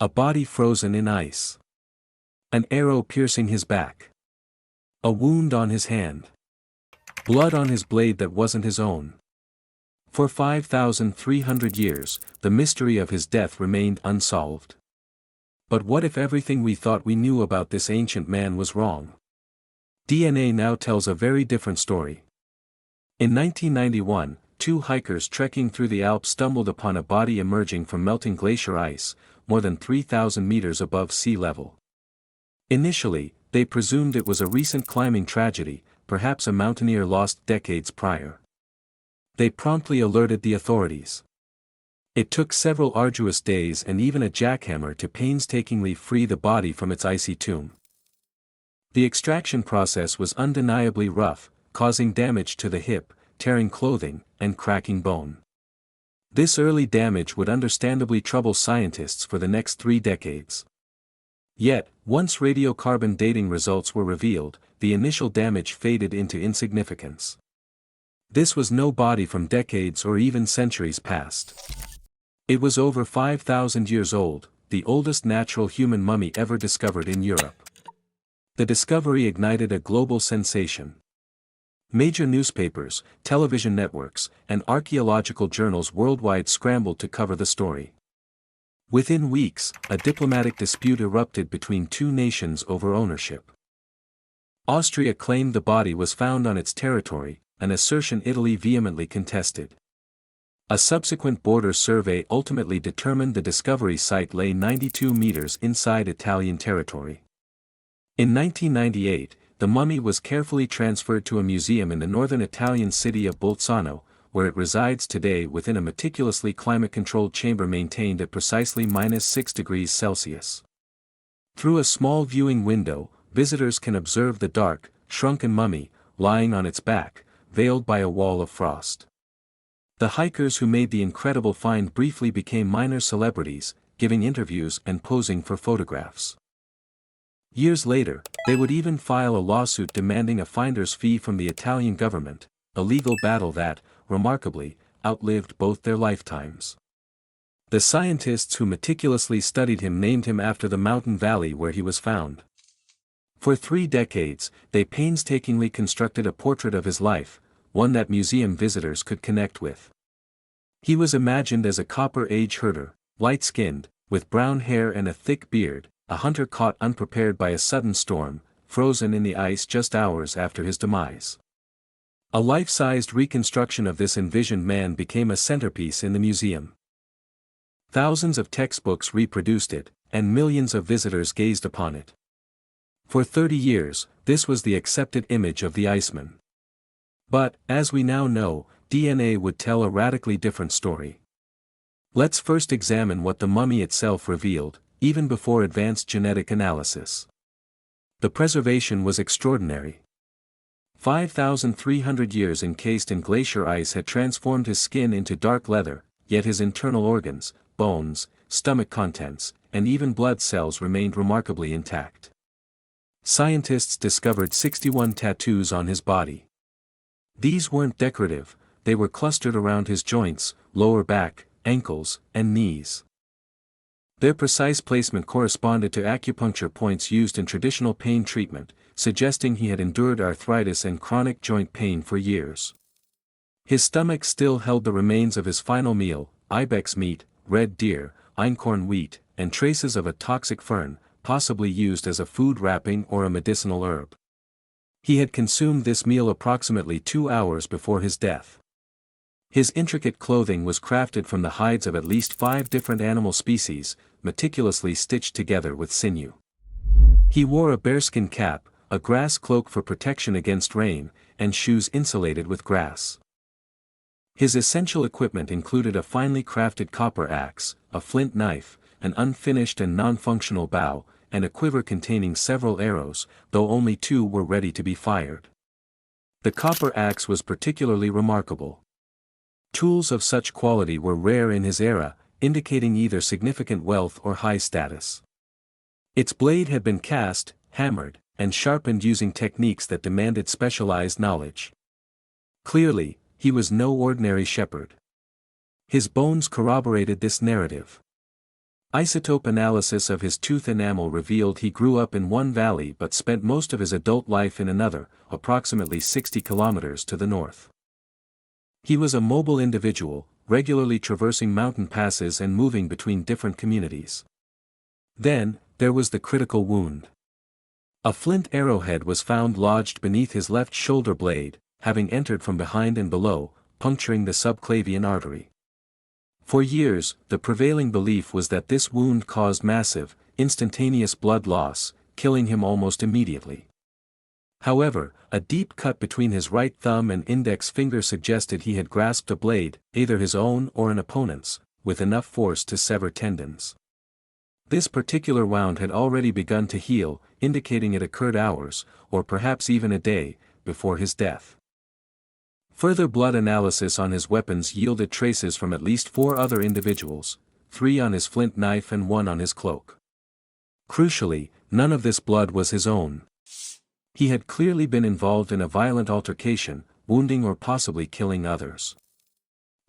A body frozen in ice. An arrow piercing his back. A wound on his hand. Blood on his blade that wasn't his own. For 5,300 years, the mystery of his death remained unsolved. But what if everything we thought we knew about this ancient man was wrong? DNA now tells a very different story. In 1991, two hikers trekking through the Alps stumbled upon a body emerging from melting glacier ice, more than 3,000 meters above sea level. Initially, they presumed it was a recent climbing tragedy, perhaps a mountaineer lost decades prior. They promptly alerted the authorities. It took several arduous days and even a jackhammer to painstakingly free the body from its icy tomb. The extraction process was undeniably rough, causing damage to the hip, tearing clothing, and cracking bone. This early damage would understandably trouble scientists for the next 3 decades. Yet, once radiocarbon dating results were revealed, the initial damage faded into insignificance. This was no body from decades or even centuries past. It was over 5,000 years old, the oldest natural human mummy ever discovered in Europe. The discovery ignited a global sensation. Major newspapers, television networks, and archaeological journals worldwide scrambled to cover the story. Within weeks, a diplomatic dispute erupted between two nations over ownership. Austria claimed the body was found on its territory, an assertion Italy vehemently contested. A subsequent border survey ultimately determined the discovery site lay 92 meters inside Italian territory. In 1998, the mummy was carefully transferred to a museum in the northern Italian city of Bolzano, where it resides today within a meticulously climate-controlled chamber maintained at precisely -6 degrees Celsius. Through a small viewing window, visitors can observe the dark, shrunken mummy, lying on its back, veiled by a wall of frost. The hikers who made the incredible find briefly became minor celebrities, giving interviews and posing for photographs. Years later, they would even file a lawsuit demanding a finder's fee from the Italian government, a legal battle that, remarkably, outlived both their lifetimes. The scientists who meticulously studied him named him after the mountain valley where he was found. For 3 decades, they painstakingly constructed a portrait of his life, one that museum visitors could connect with. He was imagined as a Copper Age herder, light-skinned, with brown hair and a thick beard, a hunter caught unprepared by a sudden storm, frozen in the ice just hours after his demise. A life-sized reconstruction of this envisioned man became a centerpiece in the museum. Thousands of textbooks reproduced it, and millions of visitors gazed upon it. For 30 years, this was the accepted image of the Iceman. But, as we now know, DNA would tell a radically different story. Let's first examine what the mummy itself revealed, even before advanced genetic analysis. The preservation was extraordinary. 5,300 years encased in glacier ice had transformed his skin into dark leather, yet his internal organs, bones, stomach contents, and even blood cells remained remarkably intact. Scientists discovered 61 tattoos on his body. These weren't decorative, they were clustered around his joints, lower back, ankles, and knees. Their precise placement corresponded to acupuncture points used in traditional pain treatment, suggesting he had endured arthritis and chronic joint pain for years. His stomach still held the remains of his final meal, ibex meat, red deer, einkorn wheat, and traces of a toxic fern, possibly used as a food wrapping or a medicinal herb. He had consumed this meal approximately 2 hours before his death. His intricate clothing was crafted from the hides of at least 5 different animal species, meticulously stitched together with sinew. He wore a bearskin cap, a grass cloak for protection against rain, and shoes insulated with grass. His essential equipment included a finely crafted copper axe, a flint knife, an unfinished and non-functional bow, and a quiver containing several arrows, though only 2 were ready to be fired. The copper axe was particularly remarkable. Tools of such quality were rare in his era, indicating either significant wealth or high status. Its blade had been cast, hammered, and sharpened using techniques that demanded specialized knowledge. Clearly, he was no ordinary shepherd. His bones corroborated this narrative. Isotope analysis of his tooth enamel revealed he grew up in one valley but spent most of his adult life in another, approximately 60 kilometers to the north. He was a mobile individual, regularly traversing mountain passes and moving between different communities. Then, there was the critical wound. A flint arrowhead was found lodged beneath his left shoulder blade, having entered from behind and below, puncturing the subclavian artery. For years, the prevailing belief was that this wound caused massive, instantaneous blood loss, killing him almost immediately. However, a deep cut between his right thumb and index finger suggested he had grasped a blade, either his own or an opponent's, with enough force to sever tendons. This particular wound had already begun to heal, indicating it occurred hours, or perhaps even a day, before his death. Further blood analysis on his weapons yielded traces from at least 4 other individuals, 3 on his flint knife and 1 on his cloak. Crucially, none of this blood was his own. He had clearly been involved in a violent altercation, wounding or possibly killing others.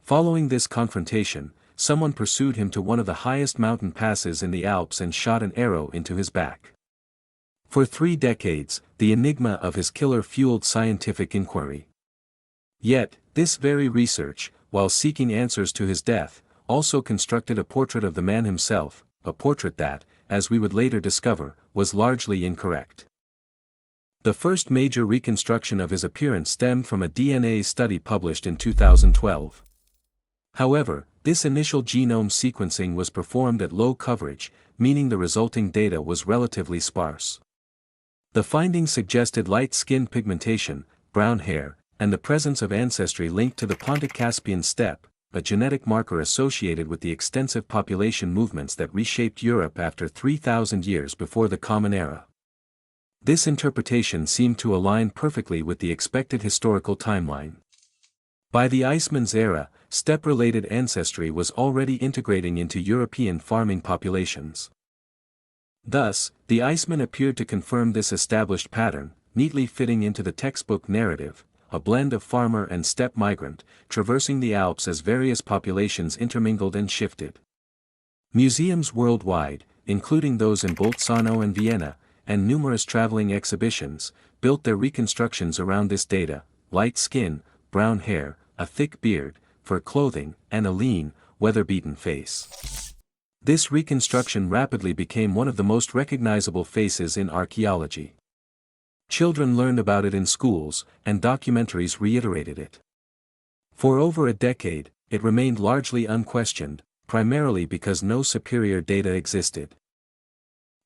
Following this confrontation, someone pursued him to one of the highest mountain passes in the Alps and shot an arrow into his back. For 3 decades, the enigma of his killer fueled scientific inquiry. Yet, this very research, while seeking answers to his death, also constructed a portrait of the man himself, a portrait that, as we would later discover, was largely incorrect. The first major reconstruction of his appearance stemmed from a DNA study published in 2012. However, this initial genome sequencing was performed at low coverage, meaning the resulting data was relatively sparse. The findings suggested light skin pigmentation, brown hair, and the presence of ancestry linked to the Pontic-Caspian steppe, a genetic marker associated with the extensive population movements that reshaped Europe after 3,000 years before the Common Era. This interpretation seemed to align perfectly with the expected historical timeline. By the Iceman's era, steppe-related ancestry was already integrating into European farming populations. Thus, the Iceman appeared to confirm this established pattern, neatly fitting into the textbook narrative, a blend of farmer and steppe migrant, traversing the Alps as various populations intermingled and shifted. Museums worldwide, including those in Bolzano and Vienna, and numerous traveling exhibitions, built their reconstructions around this data: light skin, brown hair, a thick beard, fur clothing, and a lean, weather-beaten face. This reconstruction rapidly became one of the most recognizable faces in archaeology. Children learned about it in schools, and documentaries reiterated it. For over a decade, it remained largely unquestioned, primarily because no superior data existed.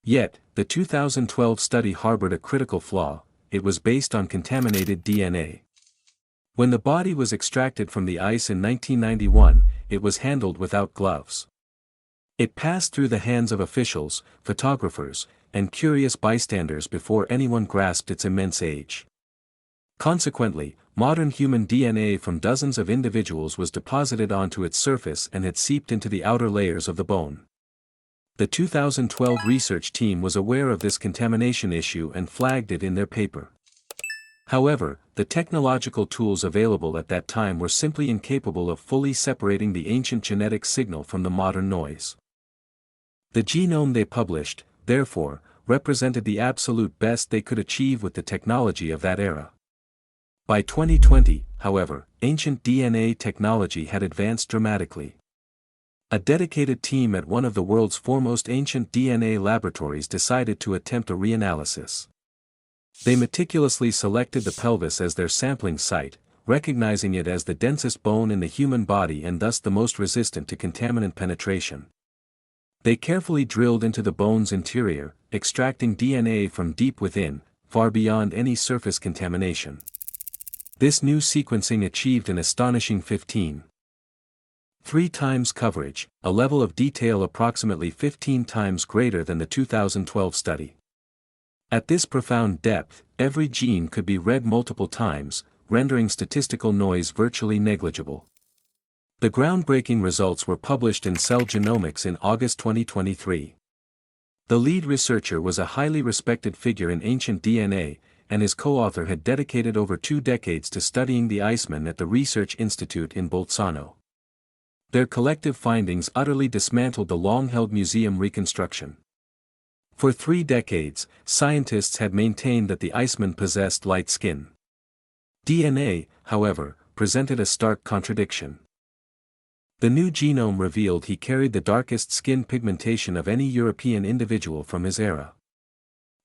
Yet, the 2012 study harbored a critical flaw: it was based on contaminated DNA. When the body was extracted from the ice in 1991, it was handled without gloves. It passed through the hands of officials, photographers, and curious bystanders before anyone grasped its immense age. Consequently, modern human DNA from dozens of individuals was deposited onto its surface and had seeped into the outer layers of the bone. The 2012 research team was aware of this contamination issue and flagged it in their paper. However, the technological tools available at that time were simply incapable of fully separating the ancient genetic signal from the modern noise. The genome they published, therefore, represented the absolute best they could achieve with the technology of that era. By 2020, however, ancient DNA technology had advanced dramatically. A dedicated team at one of the world's foremost ancient DNA laboratories decided to attempt a reanalysis. They meticulously selected the pelvis as their sampling site, recognizing it as the densest bone in the human body and thus the most resistant to contaminant penetration. They carefully drilled into the bone's interior, extracting DNA from deep within, far beyond any surface contamination. This new sequencing achieved an astonishing 15.3 times coverage, a level of detail approximately 15 times greater than the 2012 study. At this profound depth, every gene could be read multiple times, rendering statistical noise virtually negligible. The groundbreaking results were published in Cell Genomics in August 2023. The lead researcher was a highly respected figure in ancient DNA, and his co-author had dedicated over 2 decades to studying the Iceman at the Research Institute in Bolzano. Their collective findings utterly dismantled the long-held museum reconstruction. For 3 decades, scientists had maintained that the Iceman possessed light skin. DNA, however, presented a stark contradiction. The new genome revealed he carried the darkest skin pigmentation of any European individual from his era.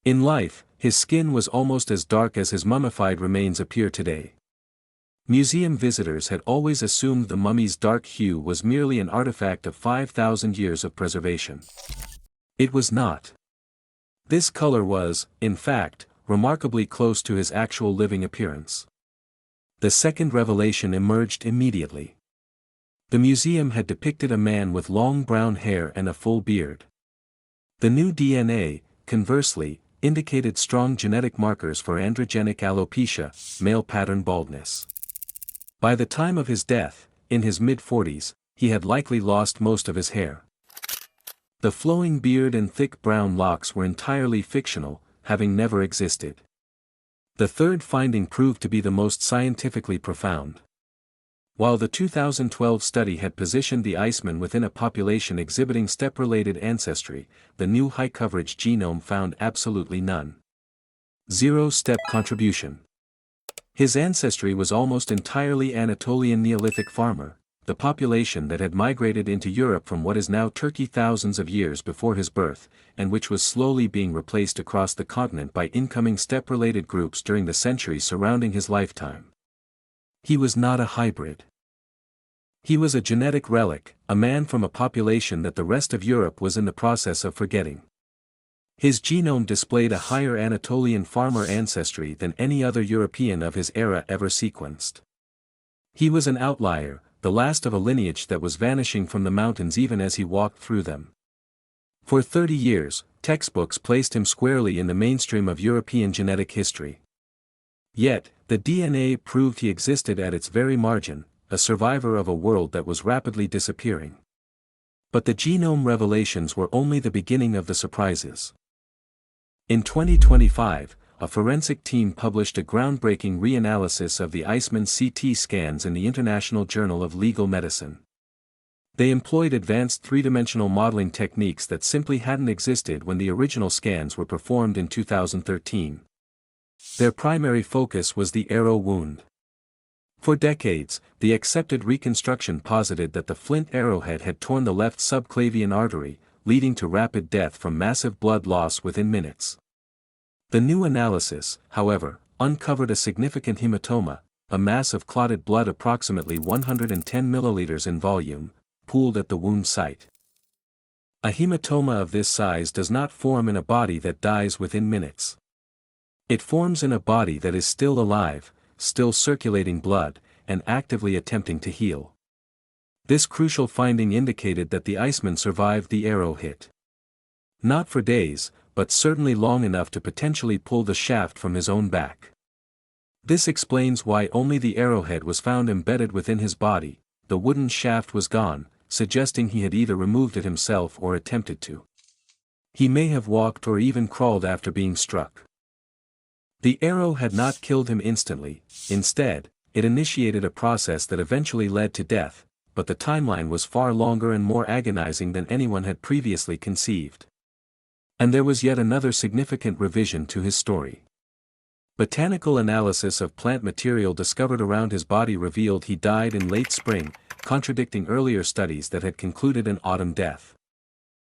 In life, his skin was almost as dark as his mummified remains appear today. Museum visitors had always assumed the mummy's dark hue was merely an artifact of 5,000 years of preservation. It was not. This color was, in fact, remarkably close to his actual living appearance. The second revelation emerged immediately. The museum had depicted a man with long brown hair and a full beard. The new DNA, conversely, indicated strong genetic markers for androgenic alopecia, male pattern baldness. By the time of his death, in his mid-40s, he had likely lost most of his hair. The flowing beard and thick brown locks were entirely fictional, having never existed. The third finding proved to be the most scientifically profound. While the 2012 study had positioned the Iceman within a population exhibiting steppe-related ancestry, the new high-coverage genome found absolutely none. Zero steppe contribution. His ancestry was almost entirely Anatolian Neolithic farmer, the population that had migrated into Europe from what is now Turkey thousands of years before his birth, and which was slowly being replaced across the continent by incoming steppe-related groups during the centuries surrounding his lifetime. He was not a hybrid. He was a genetic relic, a man from a population that the rest of Europe was in the process of forgetting. His genome displayed a higher Anatolian farmer ancestry than any other European of his era ever sequenced. He was an outlier, the last of a lineage that was vanishing from the mountains even as he walked through them. For 30 years, textbooks placed him squarely in the mainstream of European genetic history. Yet, the DNA proved he existed at its very margin, a survivor of a world that was rapidly disappearing. But the genome revelations were only the beginning of the surprises. In 2025, a forensic team published a groundbreaking reanalysis of the Iceman CT scans in the International Journal of Legal Medicine. They employed advanced three-dimensional modeling techniques that simply hadn't existed when the original scans were performed in 2013. Their primary focus was the arrow wound. For decades, the accepted reconstruction posited that the flint arrowhead had torn the left subclavian artery, leading to rapid death from massive blood loss within minutes. The new analysis, however, uncovered a significant hematoma, a mass of clotted blood approximately 110 milliliters in volume, pooled at the wound site. A hematoma of this size does not form in a body that dies within minutes. It forms in a body that is still alive, still circulating blood, and actively attempting to heal. This crucial finding indicated that the Iceman survived the arrow hit. Not for days, but certainly long enough to potentially pull the shaft from his own back. This explains why only the arrowhead was found embedded within his body. The wooden shaft was gone, suggesting he had either removed it himself or attempted to. He may have walked or even crawled after being struck. The arrow had not killed him instantly, instead, it initiated a process that eventually led to death, but the timeline was far longer and more agonizing than anyone had previously conceived. And there was yet another significant revision to his story. Botanical analysis of plant material discovered around his body revealed he died in late spring, contradicting earlier studies that had concluded an autumn death.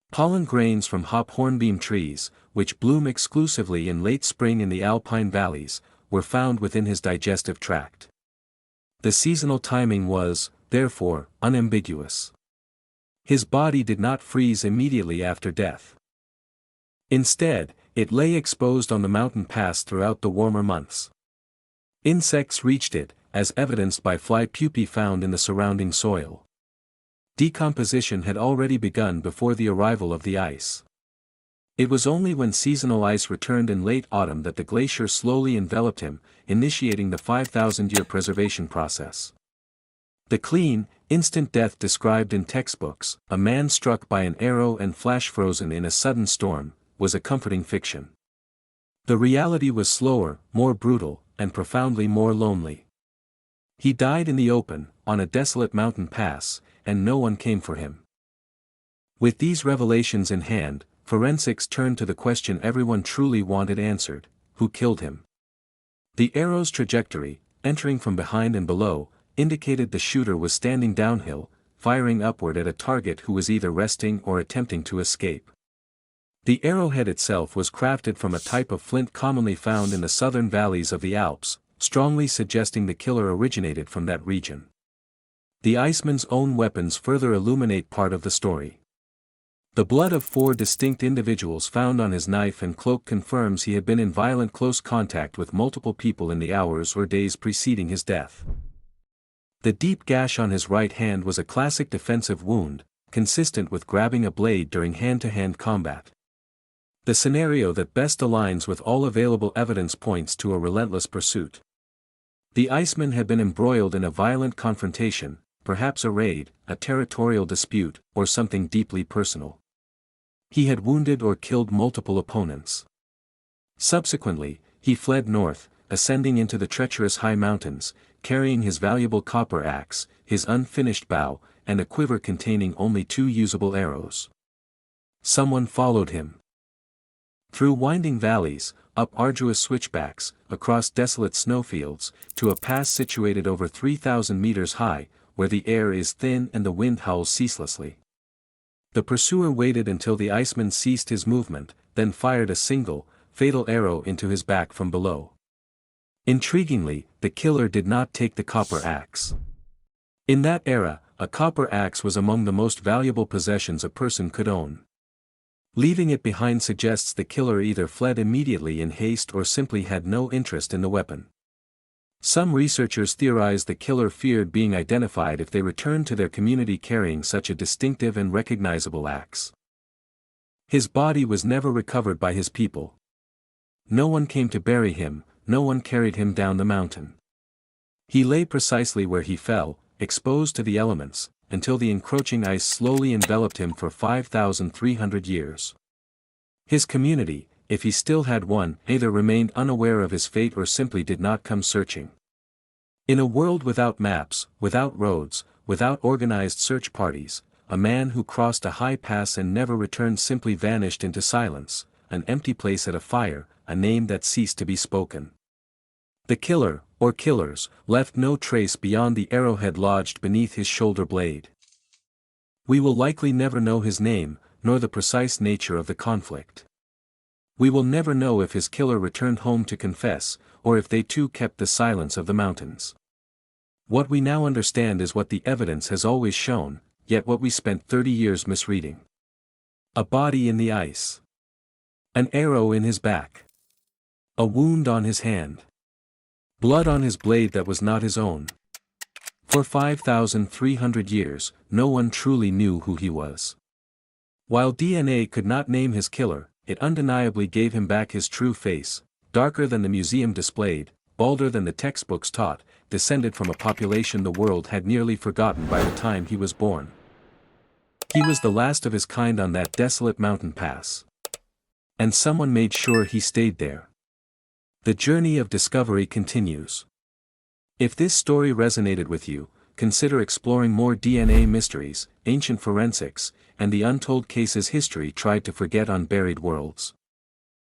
Pollen grains from hop hornbeam trees, which bloom exclusively in late spring in the alpine valleys, were found within his digestive tract. The seasonal timing was, therefore, unambiguous. His body did not freeze immediately after death. Instead, it lay exposed on the mountain pass throughout the warmer months. Insects reached it, as evidenced by fly pupae found in the surrounding soil. Decomposition had already begun before the arrival of the ice. It was only when seasonal ice returned in late autumn that the glacier slowly enveloped him, initiating the 5,000-year preservation process. The clean, instant death described in textbooks, a man struck by an arrow and flash frozen in a sudden storm, was a comforting fiction. The reality was slower, more brutal, and profoundly more lonely. He died in the open, on a desolate mountain pass, and no one came for him. With these revelations in hand, forensics turned to the question everyone truly wanted answered: who killed him? The arrow's trajectory, entering from behind and below, indicated the shooter was standing downhill, firing upward at a target who was either resting or attempting to escape. The arrowhead itself was crafted from a type of flint commonly found in the southern valleys of the Alps, strongly suggesting the killer originated from that region. The Iceman's own weapons further illuminate part of the story. The blood of 4 distinct individuals found on his knife and cloak confirms he had been in violent close contact with multiple people in the hours or days preceding his death. The deep gash on his right hand was a classic defensive wound, consistent with grabbing a blade during hand-to-hand combat. The scenario that best aligns with all available evidence points to a relentless pursuit. The Iceman had been embroiled in a violent confrontation, perhaps a raid, a territorial dispute, or something deeply personal. He had wounded or killed multiple opponents. Subsequently, he fled north, ascending into the treacherous high mountains, carrying his valuable copper axe, his unfinished bow, and a quiver containing only 2 usable arrows. Someone followed him. Through winding valleys, up arduous switchbacks, across desolate snowfields, to a pass situated over 3,000 meters high, where the air is thin and the wind howls ceaselessly. The pursuer waited until the Iceman ceased his movement, then fired a single, fatal arrow into his back from below. Intriguingly, the killer did not take the copper axe. In that era, a copper axe was among the most valuable possessions a person could own. Leaving it behind suggests the killer either fled immediately in haste or simply had no interest in the weapon. Some researchers theorize the killer feared being identified if they returned to their community carrying such a distinctive and recognizable axe. His body was never recovered by his people. No one came to bury him, no one carried him down the mountain. He lay precisely where he fell, exposed to the elements, until the encroaching ice slowly enveloped him for 5,300 years. His community, if he still had one, either remained unaware of his fate or simply did not come searching. In a world without maps, without roads, without organized search parties, a man who crossed a high pass and never returned simply vanished into silence, an empty place at a fire, a name that ceased to be spoken. The killer, or killers, left no trace beyond the arrowhead lodged beneath his shoulder blade. We will likely never know his name, nor the precise nature of the conflict. We will never know if his killer returned home to confess, or if they too kept the silence of the mountains. What we now understand is what the evidence has always shown, yet what we spent 30 years misreading. A body in the ice. An arrow in his back. A wound on his hand. Blood on his blade that was not his own. For 5,300 years, no one truly knew who he was. While DNA could not name his killer, it undeniably gave him back his true face, darker than the museum displayed, balder than the textbooks taught, descended from a population the world had nearly forgotten by the time he was born. He was the last of his kind on that desolate mountain pass. And someone made sure he stayed there. The journey of discovery continues. If this story resonated with you, consider exploring more DNA mysteries, ancient forensics, and the untold cases history tried to forget on buried worlds.